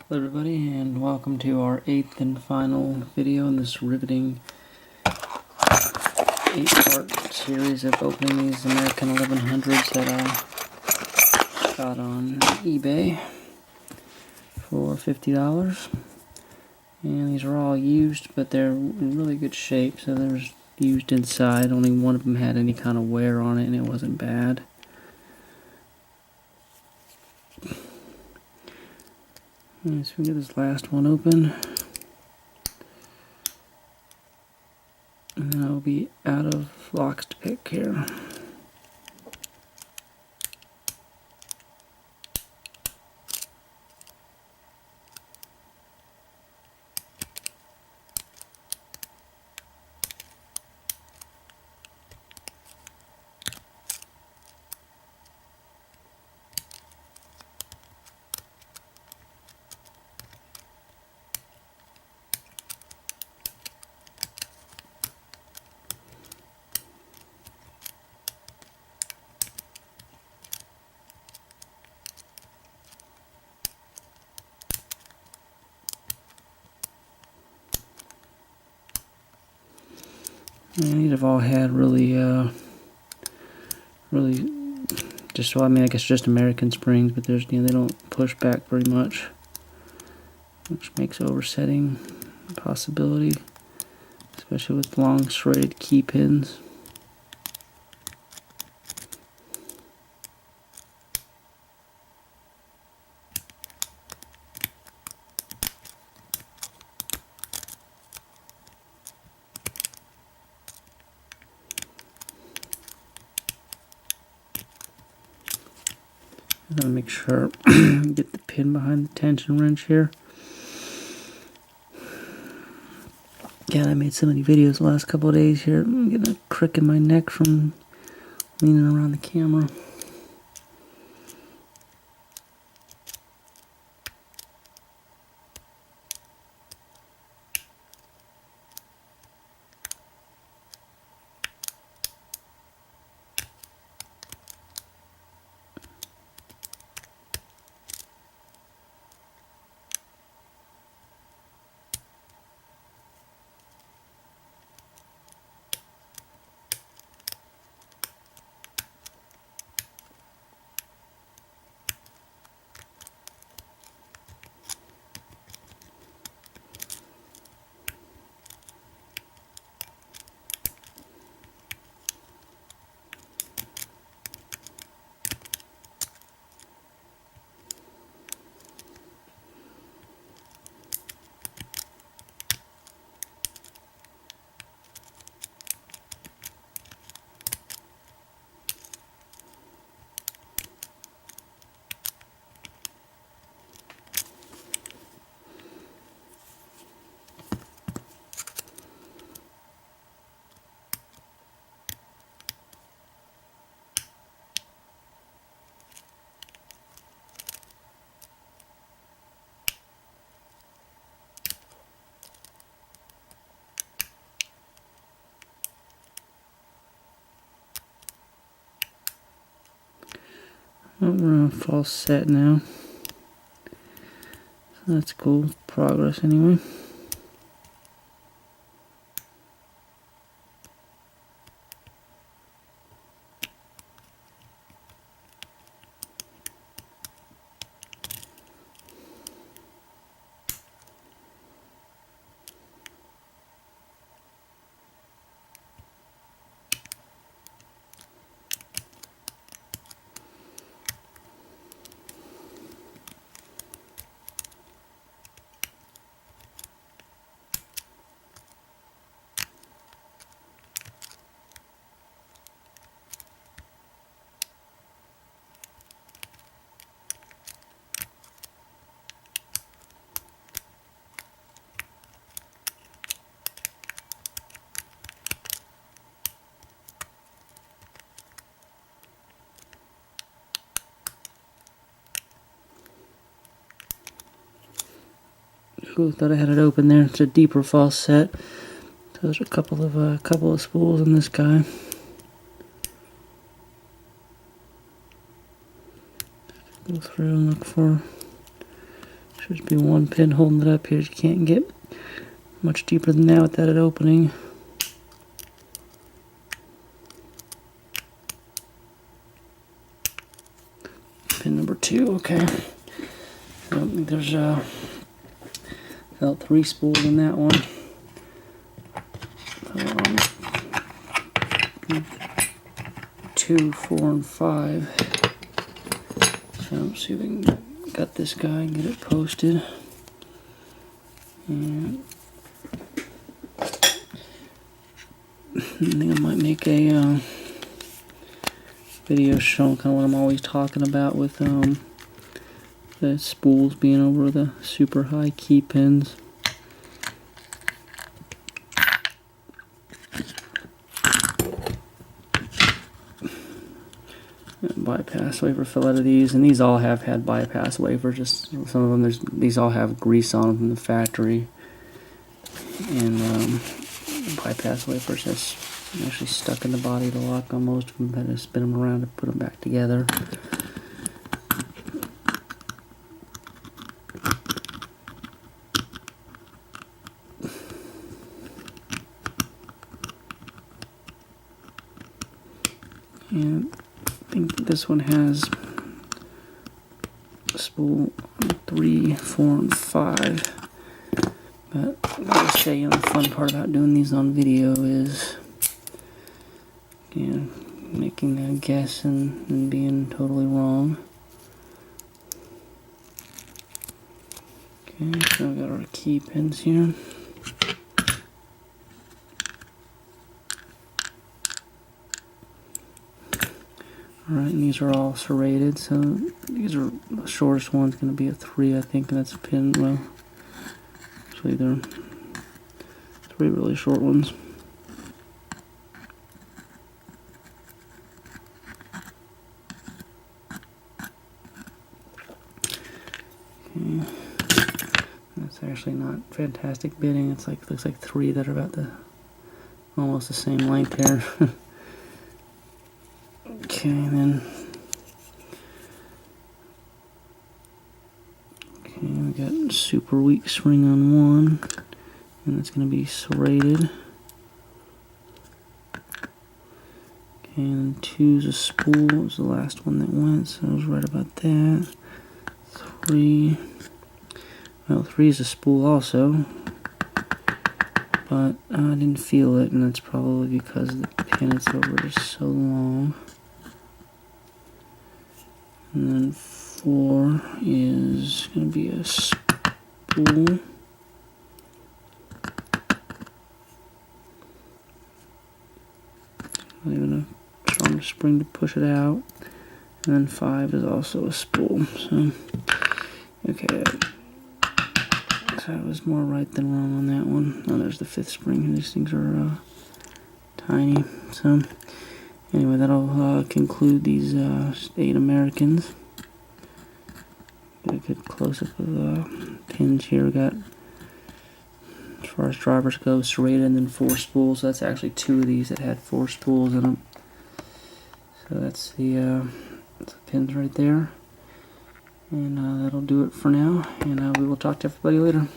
Hello everybody, and welcome to our 8th and final video in this riveting 8-part series of opening these American 1100s that I got on eBay for $50. And these are all used, but they're in really good shape, so there's used inside. Only one of them had any kind of wear on it, and it wasn't bad. So we get this last one open, and then I'll be out of locks to pick here. And these have all had really just, well, I mean, I guess just American springs, but there's, they don't push back very much, which makes oversetting a possibility, especially with long serrated key pins. I'm gonna make sure get the pin behind the tension wrench here. Yeah, I made so many videos the last couple of days here. I'm getting a crick in my neck from leaning around the camera. Oh, we're on a false set now. So that's cool. Progress anyway. Ooh, thought I had it open there. It's a deeper false set. So there's a couple of spools in this guy. Go through and look for Should be one pin holding it up here. You can't get much deeper than that without it opening. Pin number 2, okay. I don't think there's felt 3 spools in that one. 2, 4, and 5. So let's see if we can gut this guy and get it posted. And I think I might make a video showing kind of what I'm always talking about with the spools being over the super high key pins. Bypass wafer fell out of these, and these all have had bypass wafers. Just some of them, these all have grease on them from the factory, and bypass wafers that's actually stuck in the body of the lock on most of them. Had to spin them around to put them back together. And I think this one has spool 3, 4, and 5. But like I say, the fun part about doing these on video is, making a guess and being totally wrong. Okay, so we've got our key pins here. Alright, and these are all serrated, so these are the shortest one's going to be a 3, I think, and that's a pin. Well, actually, they're 3 really short ones. Okay, that's actually not fantastic bitting. It's like looks like 3 that are about almost the same length here. Okay, then we got super weak spring on 1, and it's going to be serrated. Okay, and 2 is a spool. It was the last one that went, so I was right about that. 3, well, 3 is a spool also, but I didn't feel it, and that's probably because the pin it's over is so long. And then 4 is going to be a spool. Not even a strong spring to push it out. And then 5 is also a spool. So, okay. So I was more right than wrong on that one. Oh, there's the 5th spring. These things are tiny. So, anyway, that'll conclude these 8 Americans. Get a good close-up of pins here. We got, as far as drivers go, serrated and then 4 spools. So that's actually 2 of these that had 4 spools in them. So that's the pins right there. And that'll do it for now. And we will talk to everybody later.